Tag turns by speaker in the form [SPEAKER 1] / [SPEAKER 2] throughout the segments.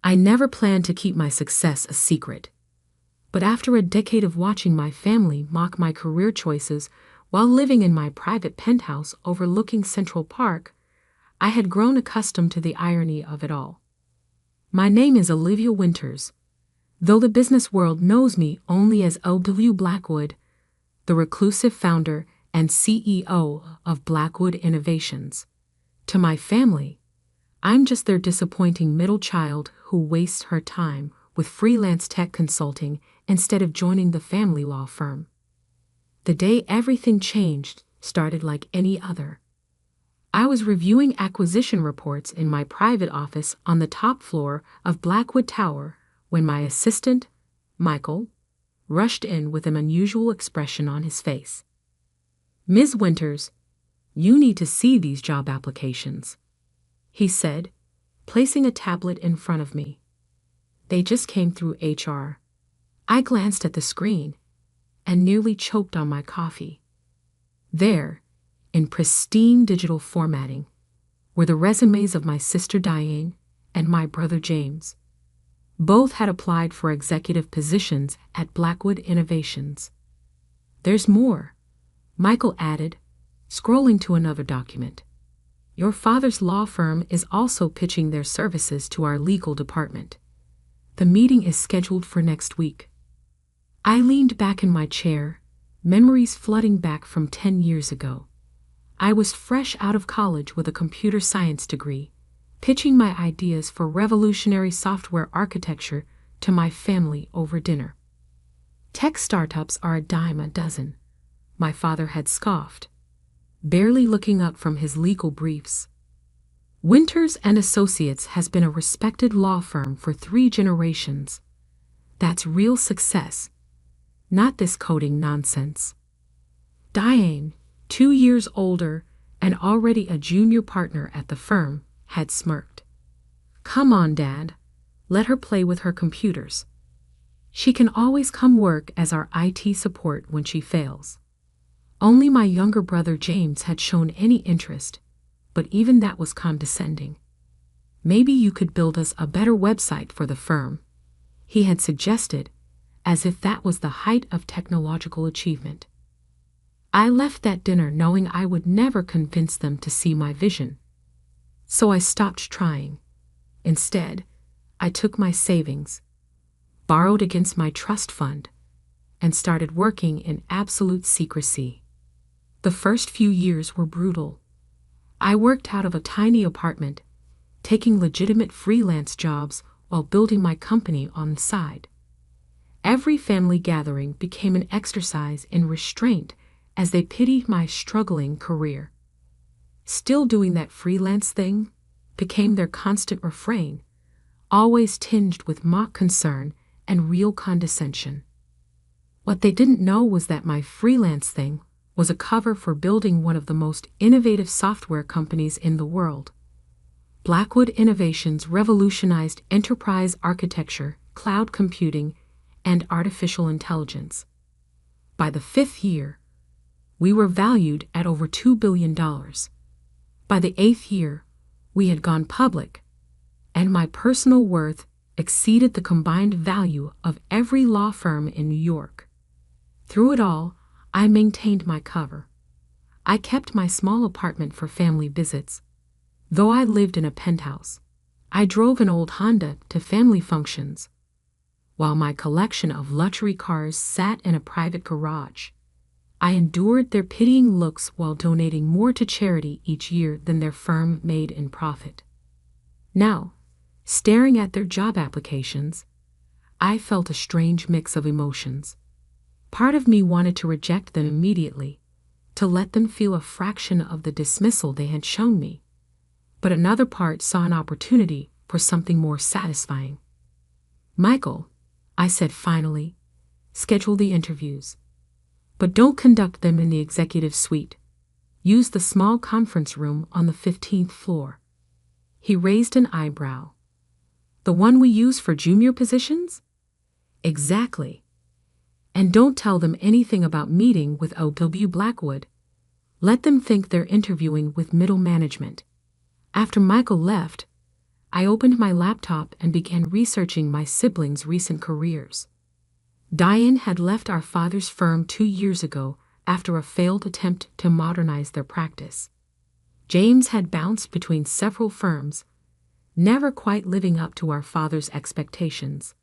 [SPEAKER 1] I never planned to keep my success a secret. But after a decade of watching my family mock my career choices while living in my private penthouse overlooking Central Park, I had grown accustomed to the irony of it all. My name is Olivia Winters, though the business world knows me only as O.W. Blackwood, the reclusive founder and CEO of Blackwood Innovations. To my family, I'm just their disappointing middle child who wastes her time with freelance tech consulting instead of joining the family law firm. The day everything changed started like any other. I was reviewing acquisition reports in my private office on the top floor of Blackwood Tower when my assistant, Michael, rushed in with an unusual expression on his face. "Ms. Winters, you need to see these job applications," he said, placing a tablet in front of me. They just came through HR. I glanced at the screen and nearly choked on my coffee. There, in pristine digital formatting, were the resumes of my sister Diane and my brother James. Both had applied for executive positions at Blackwood Innovations. "There's more," Michael added, scrolling to another document. "Your father's law firm is also pitching their services to our legal department. The meeting is scheduled for next week." I leaned back in my chair, memories flooding back from 10 years ago. I was fresh out of college with a computer science degree, pitching my ideas for revolutionary software architecture to my family over dinner. "Tech startups are a dime a dozen," my father had scoffed, barely looking up from his legal briefs. "Winters and Associates has been a respected law firm for 3 generations. That's real success, not this coding nonsense." Diane, 2 years older and already a junior partner at the firm, had smirked. "Come on, Dad. Let her play with her computers. She can always come work as our IT support when she fails." Only my younger brother James had shown any interest, but even that was condescending. "Maybe you could build us a better website for the firm," he had suggested, as if that was the height of technological achievement. I left that dinner knowing I would never convince them to see my vision. So I stopped trying. Instead, I took my savings, borrowed against my trust fund, and started working in absolute secrecy. The first few years were brutal. I worked out of a tiny apartment, taking legitimate freelance jobs while building my company on the side. Every family gathering became an exercise in restraint as they pitied my struggling career. "Still doing that freelance thing?" became their constant refrain, always tinged with mock concern and real condescension. What they didn't know was that my freelance thing was a cover for building one of the most innovative software companies in the world. Blackwood Innovations revolutionized enterprise architecture, cloud computing, and artificial intelligence. By the 5th year, we were valued at over $2 billion. By the 8th year, we had gone public, and my personal worth exceeded the combined value of every law firm in New York. Through it all, I maintained my cover. I kept my small apartment for family visits. Though I lived in a penthouse, I drove an old Honda to family functions, while my collection of luxury cars sat in a private garage. I endured their pitying looks while donating more to charity each year than their firm made in profit. Now, staring at their job applications, I felt a strange mix of emotions. Part of me wanted to reject them immediately, to let them feel a fraction of the dismissal they had shown me. But another part saw an opportunity for something more satisfying. "Michael," I said finally, "schedule the interviews. But don't conduct them in the executive suite. Use the small conference room on the 15th floor." He raised an eyebrow. "The one we use for junior positions?" "Exactly. And don't tell them anything about meeting with O.W. Blackwood. Let them think they're interviewing with middle management." After Michael left, I opened my laptop and began researching my siblings' recent careers. Diane had left our father's firm 2 years ago after a failed attempt to modernize their practice. James had bounced between several firms, never quite living up to our father's expectations.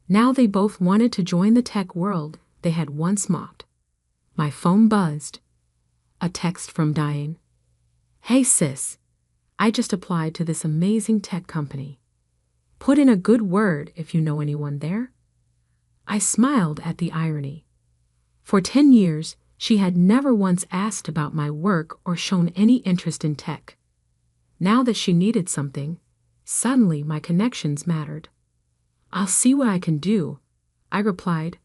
[SPEAKER 1] Now they both wanted to join the tech world they had once mocked. My phone buzzed. A text from Diane. "Hey sis, I just applied to this amazing tech company. Put in a good word if you know anyone there." I smiled at the irony. For 10 years, she had never once asked about my work or shown any interest in tech. Now that she needed something, suddenly my connections mattered. "I'll see what I can do," I replied,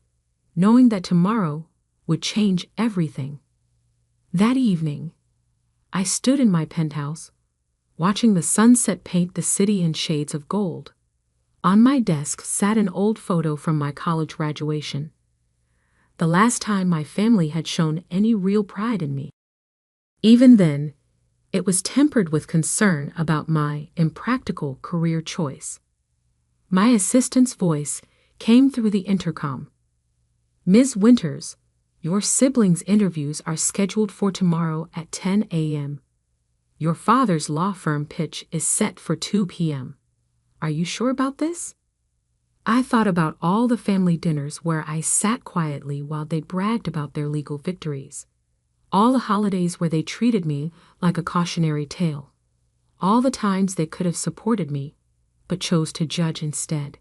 [SPEAKER 1] knowing that tomorrow would change everything. That evening, I stood in my penthouse, watching the sunset paint the city in shades of gold. On my desk sat an old photo from my college graduation, the last time my family had shown any real pride in me. Even then, it was tempered with concern about my impractical career choice. My assistant's voice came through the intercom. "Ms. Winters, your siblings' interviews are scheduled for tomorrow at 10 a.m. Your father's law firm pitch is set for 2 p.m. Are you sure about this?" I thought about all the family dinners where I sat quietly while they bragged about their legal victories. All the holidays where they treated me like a cautionary tale. All the times they could have supported me, but chose to judge instead.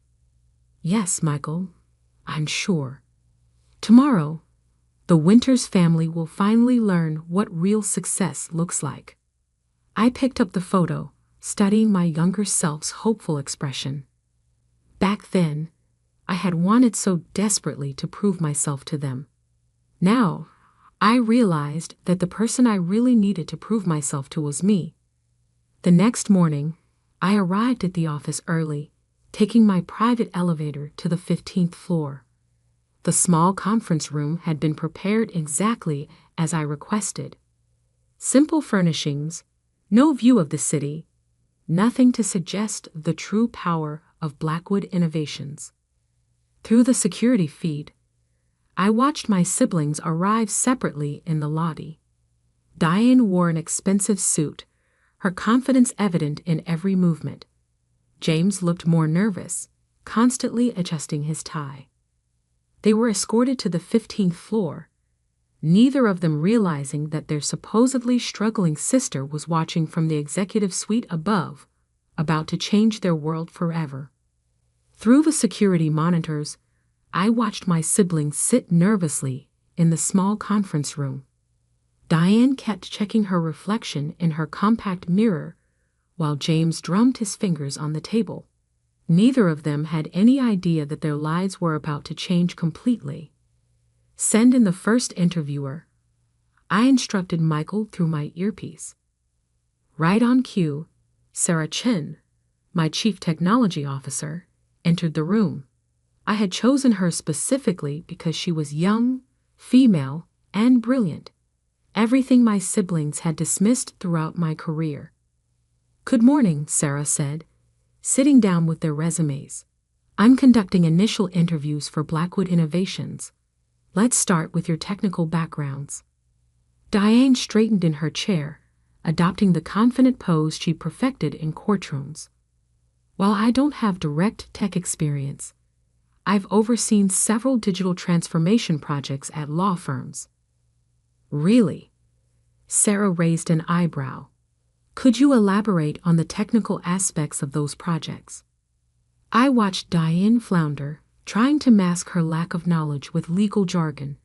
[SPEAKER 1] "Yes, Michael, I'm sure. Tomorrow, the Winters family will finally learn what real success looks like." I picked up the photo, studying my younger self's hopeful expression. Back then, I had wanted so desperately to prove myself to them. Now, I realized that the person I really needed to prove myself to was me. The next morning, I arrived at the office early, taking my private elevator to the 15th floor. The small conference room had been prepared exactly as I requested. Simple furnishings, no view of the city, nothing to suggest the true power of Blackwood Innovations. Through the security feed, I watched my siblings arrive separately in the lobby. Diane wore an expensive suit, her confidence evident in every movement. James looked more nervous, constantly adjusting his tie. They were escorted to the 15th floor, neither of them realizing that their supposedly struggling sister was watching from the executive suite above, about to change their world forever. Through the security monitors, I watched my siblings sit nervously in the small conference room. Diane kept checking her reflection in her compact mirror, while James drummed his fingers on the table. Neither of them had any idea that their lives were about to change completely. "Send in the first interviewer," I instructed Michael through my earpiece. Right on cue, Sarah Chen, my chief technology officer, entered the room. I had chosen her specifically because she was young, female, and brilliant. Everything my siblings had dismissed throughout my career. "Good morning," Sarah said, sitting down with their resumes. "I'm conducting initial interviews for Blackwood Innovations. Let's start with your technical backgrounds." Diane straightened in her chair, adopting the confident pose she perfected in courtrooms. "While I don't have direct tech experience, I've overseen several digital transformation projects at law firms." "Really?" Sarah raised an eyebrow. "Could you elaborate on the technical aspects of those projects?" I watched Diane flounder, trying to mask her lack of knowledge with legal jargon.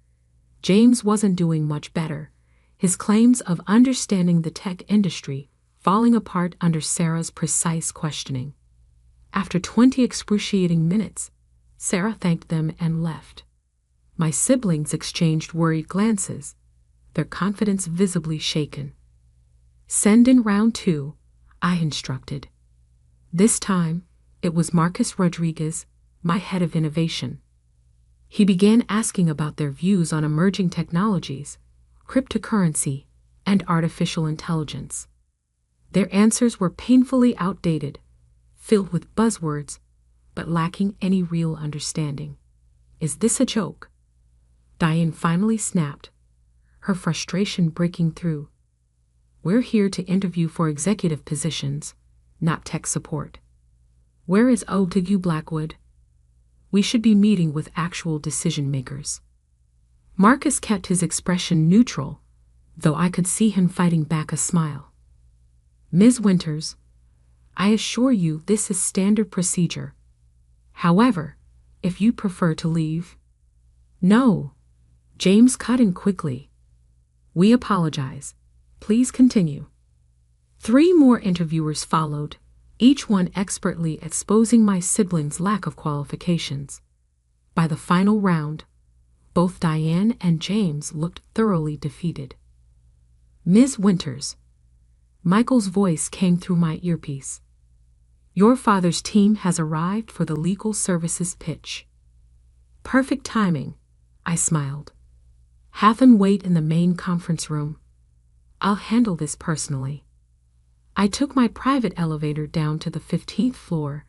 [SPEAKER 1] James wasn't doing much better, his claims of understanding the tech industry falling apart under Sarah's precise questioning. After 20 excruciating minutes, Sarah thanked them and left. My siblings exchanged worried glances, their confidence visibly shaken. "Send in round 2, I instructed. This time, it was Marcus Rodriguez, my head of innovation. He began asking about their views on emerging technologies, cryptocurrency, and artificial intelligence. Their answers were painfully outdated, filled with buzzwords, but lacking any real understanding. Is this a joke? Diane finally snapped, her frustration breaking through. We're here to interview for executive positions, not tech support. Where is OW Blackwood? We should be meeting with actual decision makers. Marcus kept his expression neutral, though I could see him fighting back a smile. Ms. Winters, I assure you this is standard procedure. However, if you prefer to leave... No. James cut in quickly. We apologize. Please continue. 3 more interviewers followed, each one expertly exposing my siblings' lack of qualifications. By the final round, both Diane and James looked thoroughly defeated. Ms. Winters, Michael's voice came through my earpiece. Your father's team has arrived for the legal services pitch. Perfect timing, I smiled. Have them wait in the main conference room. I'll handle this personally. I took my private elevator down to the 15th floor,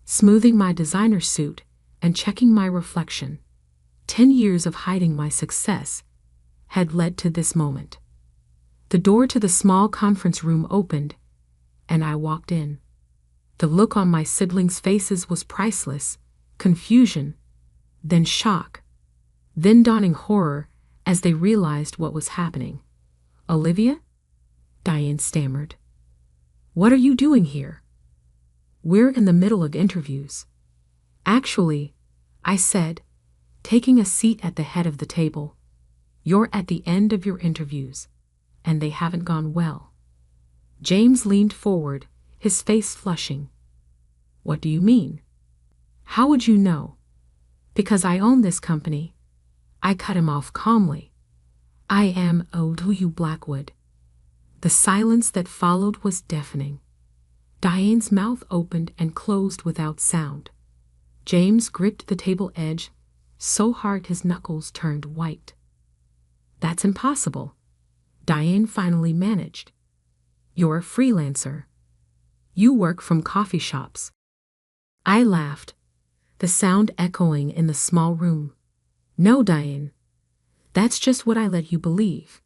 [SPEAKER 1] smoothing my designer suit and checking my reflection. 10 years of hiding my success had led to this moment. The door to the small conference room opened, and I walked in. The look on my siblings' faces was priceless, confusion, then shock, then dawning horror as they realized what was happening. Olivia? Diane stammered. What are you doing here? We're in the middle of interviews. Actually, I said, taking a seat at the head of the table. You're at the end of your interviews, and they haven't gone well. James leaned forward, his face flushing. What do you mean? How would you know? Because I own this company. I cut him off calmly. I am OW Blackwood. The silence that followed was deafening. Diane's mouth opened and closed without sound. James gripped the table edge so hard his knuckles turned white. That's impossible, Diane finally managed. You're a freelancer. You work from coffee shops. I laughed, the sound echoing in the small room. No, Diane. That's just what I let you believe.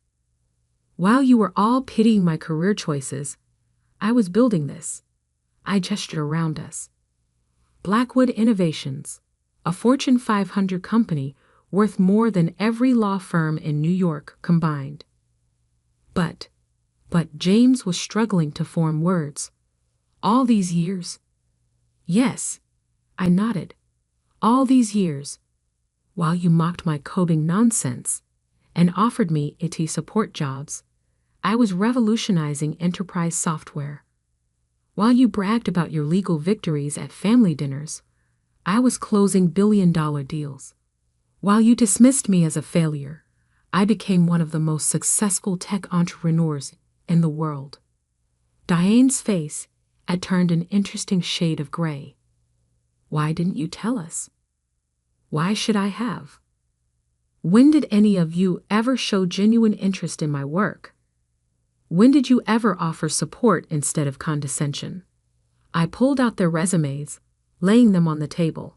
[SPEAKER 1] While you were all pitying my career choices, I was building this. I gestured around us. Blackwood Innovations, a Fortune 500 company worth more than every law firm in New York combined. But James was struggling to form words. All these years? Yes, I nodded. All these years, while you mocked my coding nonsense and offered me IT support jobs, I was revolutionizing enterprise software. While you bragged about your legal victories at family dinners, I was closing billion-dollar deals. While you dismissed me as a failure, I became one of the most successful tech entrepreneurs in the world. Diane's face had turned an interesting shade of gray. Why didn't you tell us? Why should I have? When did any of you ever show genuine interest in my work? When did you ever offer support instead of condescension? I pulled out their resumes, laying them on the table.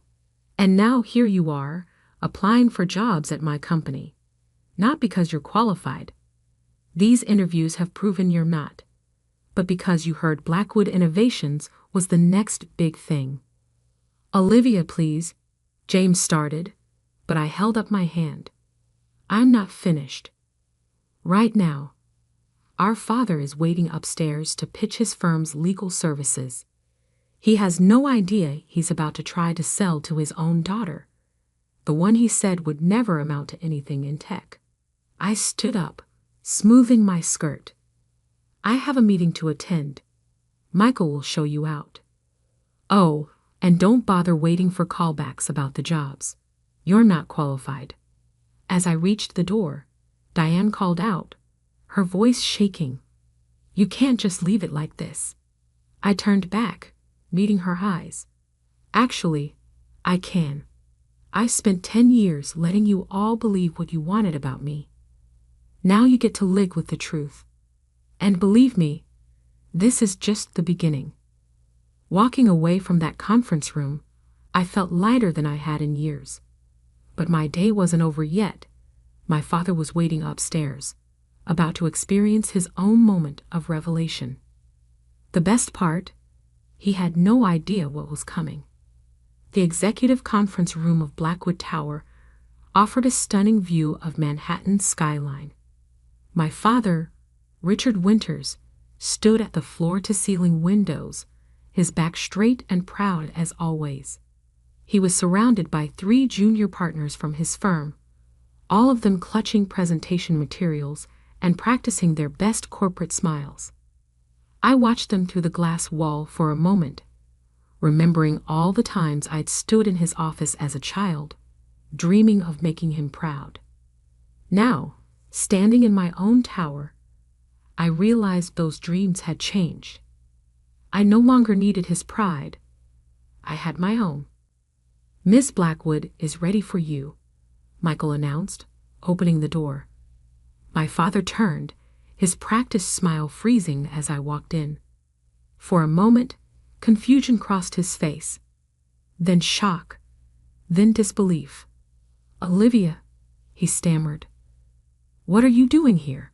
[SPEAKER 1] And now here you are, applying for jobs at my company. Not because you're qualified. These interviews have proven you're not. But because you heard Blackwood Innovations was the next big thing. Olivia, please, James started, but I held up my hand. I'm not finished. Right now, our father is waiting upstairs to pitch his firm's legal services. He has no idea he's about to try to sell to his own daughter, the one he said would never amount to anything in tech. I stood up, smoothing my skirt. I have a meeting to attend. Michael will show you out. Oh, and don't bother waiting for callbacks about the jobs. You're not qualified. As I reached the door, Diane called out, her voice shaking. You can't just leave it like this. I turned back, meeting her eyes. Actually, I can. I spent 10 years letting you all believe what you wanted about me. Now you get to live with the truth. And believe me, this is just the beginning. Walking away from that conference room, I felt lighter than I had in years. But my day wasn't over yet. My father was waiting upstairs, about to experience his own moment of revelation. The best part, he had no idea what was coming. The executive conference room of Blackwood Tower offered a stunning view of Manhattan's skyline. My father, Richard Winters, stood at the floor-to-ceiling windows, his back straight and proud as always. He was surrounded by 3 junior partners from his firm, all of them clutching presentation materials and practicing their best corporate smiles. I watched them through the glass wall for a moment, remembering all the times I'd stood in his office as a child, dreaming of making him proud. Now, standing in my own tower, I realized those dreams had changed. I no longer needed his pride. I had my own. "Miss Blackwood is ready for you," Michael announced, opening the door. My father turned, his practiced smile freezing as I walked in. For a moment, confusion crossed his face, then shock, then disbelief. "Olivia," he stammered, "what are you doing here?"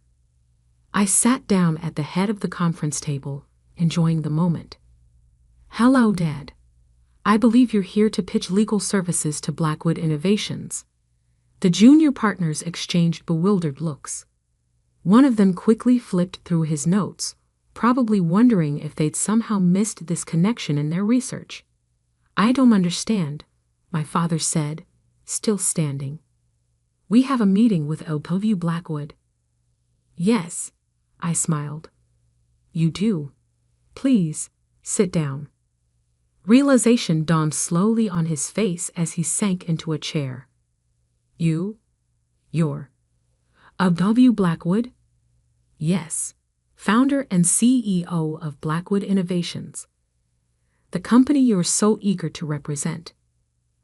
[SPEAKER 1] I sat down at the head of the conference table, enjoying the moment. "Hello, Dad. I believe you're here to pitch legal services to Blackwood Innovations." The junior partners exchanged bewildered looks. One of them quickly flipped through his notes, probably wondering if they'd somehow missed this connection in their research. "I don't understand," my father said, still standing. "We have a meeting with LW Blackwood." "Yes," I smiled. "You do. Please, sit down." Realization dawned slowly on his face as he sank into a chair. You're LW Blackwood?" "Yes, founder and CEO of Blackwood Innovations. The company you're so eager to represent."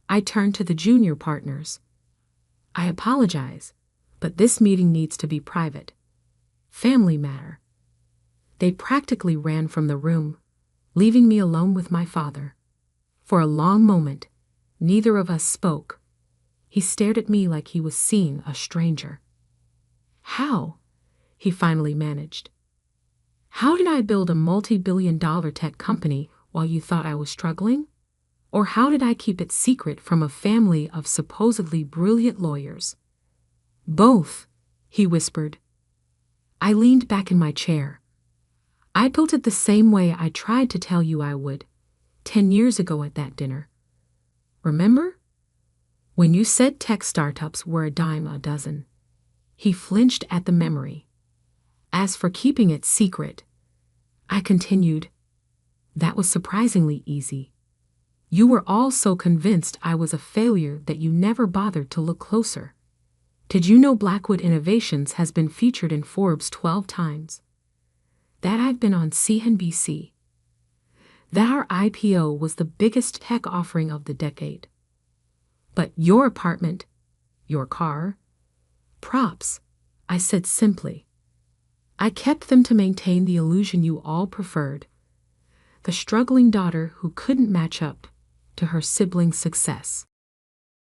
[SPEAKER 1] I turned to the junior partners. "I apologize, but this meeting needs to be private. Family matter." They practically ran from the room, leaving me alone with my father. For a long moment, neither of us spoke. He stared at me like he was seeing a stranger. "How?" he finally managed. "How did I build a multi-billion-dollar tech company while you thought I was struggling? Or how did I keep it secret from a family of supposedly brilliant lawyers?" "Both," he whispered. I leaned back in my chair. "I built it the same way I tried to tell you I would, 10 years ago at that dinner. Remember? When you said tech startups were a dime a dozen." He flinched at the memory. "As for keeping it secret," I continued, "that was surprisingly easy. You were all so convinced I was a failure that you never bothered to look closer. Did you know Blackwood Innovations has been featured in Forbes 12 times? That I've been on CNBC? That our IPO was the biggest tech offering of the decade? But your apartment, your car, props," I said simply. "I kept them to maintain the illusion you all preferred, the struggling daughter who couldn't match up to her sibling's success."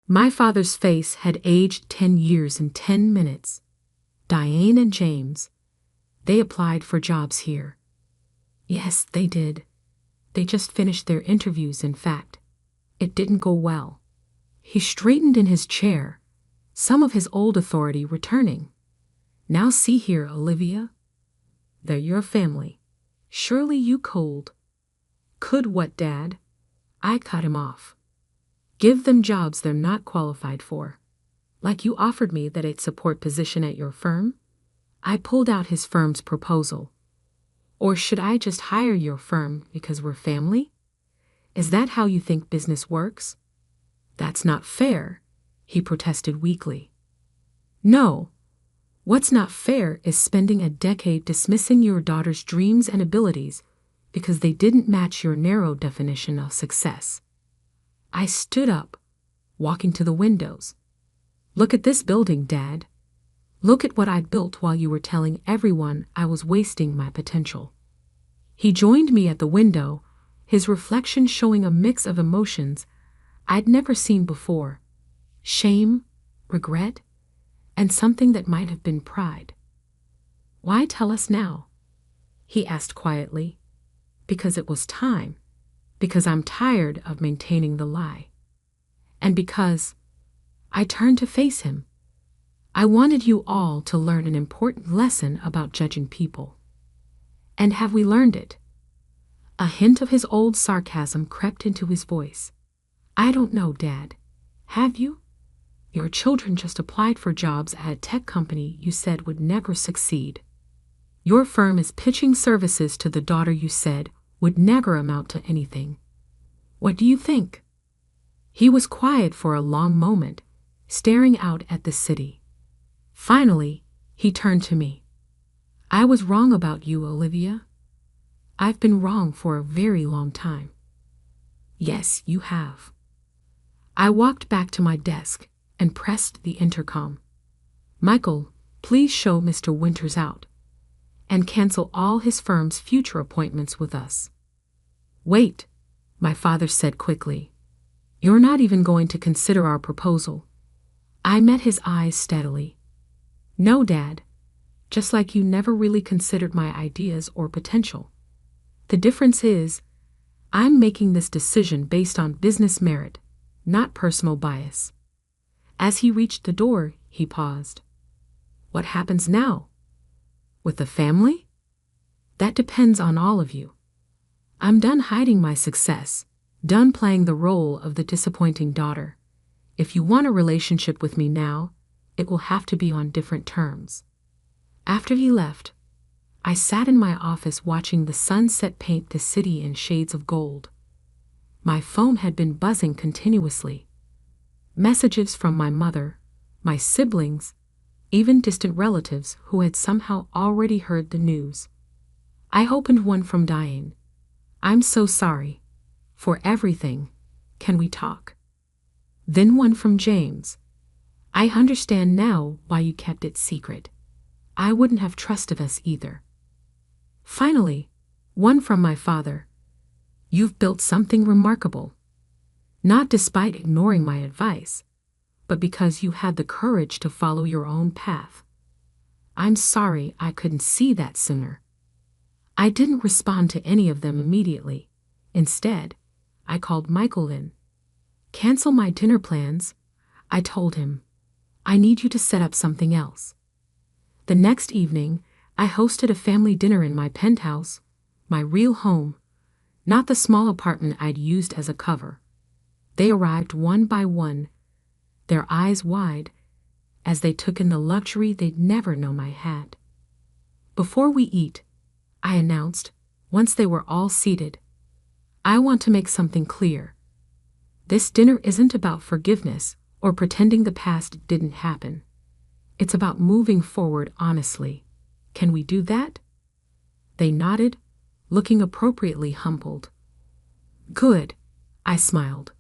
[SPEAKER 1] My father's face had aged 10 years in 10 minutes. Diane and James, they applied for jobs here. Yes, they did. They just finished their interviews, in fact. It didn't go well. He straightened in his chair, some of his old authority returning. "Now see here, Olivia. They're your family. Surely you could." "Could what, Dad?" I cut him off. "Give them jobs they're not qualified for. Like you offered me that 8 support position at your firm?" I pulled out his firm's proposal. "Or should I just hire your firm because we're family? Is that how you think business works?" "That's not fair," he protested weakly. "No. What's not fair is spending a decade dismissing your daughter's dreams and abilities because they didn't match your narrow definition of success." I stood up, walking to the windows. "Look at this building, Dad. Look at what I built while you were telling everyone I was wasting my potential." He joined me at the window, his reflection showing a mix of emotions I'd never seen before: shame, regret, and something that might have been pride. "Why tell us now?" he asked quietly. "Because it was time. Because I'm tired of maintaining the lie. And because—" I turned to face him. "I wanted you all to learn an important lesson about judging people. And have we learned it?" A hint of his old sarcasm crept into his voice. "I don't know, Dad. Have you? Your children just applied for jobs at a tech company you said would never succeed. Your firm is pitching services to the daughter you said would never amount to anything. What do you think?" He was quiet for a long moment, staring out at the city. Finally, he turned to me. "I was wrong about you, Olivia. I've been wrong for a very long time." "Yes, you have." I walked back to my desk and pressed the intercom. "Michael, please show Mr. Winters out. And cancel all his firm's future appointments with us." "Wait," my father said quickly. "You're not even going to consider our proposal." I met his eyes steadily. "No, Dad. Just like you never really considered my ideas or potential. The difference is, I'm making this decision based on business merit, not personal bias." As he reached the door, he paused. "What happens now? With the family? That depends on all of you. I'm done hiding my success, done playing the role of the disappointing daughter. If you want a relationship with me now, it will have to be on different terms." After he left, I sat in my office watching the sunset paint the city in shades of gold. My phone had been buzzing continuously. Messages from my mother, my siblings, even distant relatives who had somehow already heard the news. I opened one from Diane. "I'm so sorry. For everything. Can we talk?" Then one from James. "I understand now why you kept it secret. I wouldn't have trusted us either." Finally, one from my father. "You've built something remarkable. Not despite ignoring my advice, but because you had the courage to follow your own path. I'm sorry I couldn't see that sooner." I didn't respond to any of them immediately. Instead, I called Michael in. "Cancel my dinner plans," I told him. "I need you to set up something else." The next evening, I hosted a family dinner in my penthouse, my real home, not the small apartment I'd used as a cover. They arrived one by one, their eyes wide, as they took in the luxury they'd never known I had. "Before we eat," I announced, once they were all seated, "I want to make something clear. This dinner isn't about forgiveness or pretending the past didn't happen. It's about moving forward honestly. Can we do that?" They nodded, looking appropriately humbled. "Good," I smiled.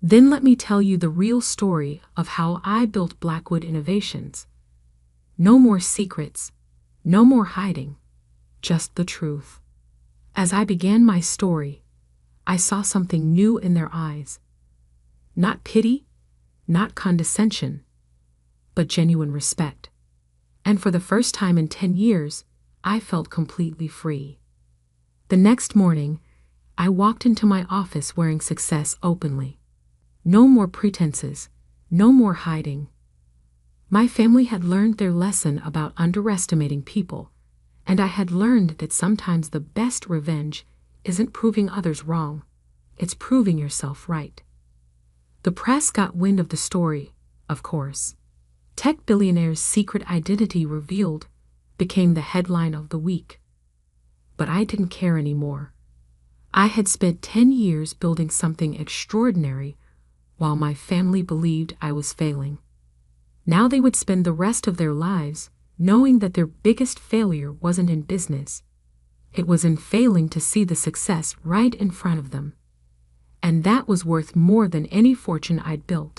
[SPEAKER 1] "Then let me tell you the real story of how I built Blackwood Innovations. No more secrets, no more hiding, just the truth." As I began my story, I saw something new in their eyes. Not pity, not condescension, but genuine respect. And for the first time in 10 years, I felt completely free. The next morning, I walked into my office wearing success openly. No more pretenses, no more hiding. My family had learned their lesson about underestimating people, and I had learned that sometimes the best revenge isn't proving others wrong, it's proving yourself right. The press got wind of the story, of course. Tech billionaire's secret identity revealed became the headline of the week. But I didn't care anymore. I had spent 10 years building something extraordinary while my family believed I was failing. Now they would spend the rest of their lives knowing that their biggest failure wasn't in business. It was in failing to see the success right in front of them. And that was worth more than any fortune I'd built.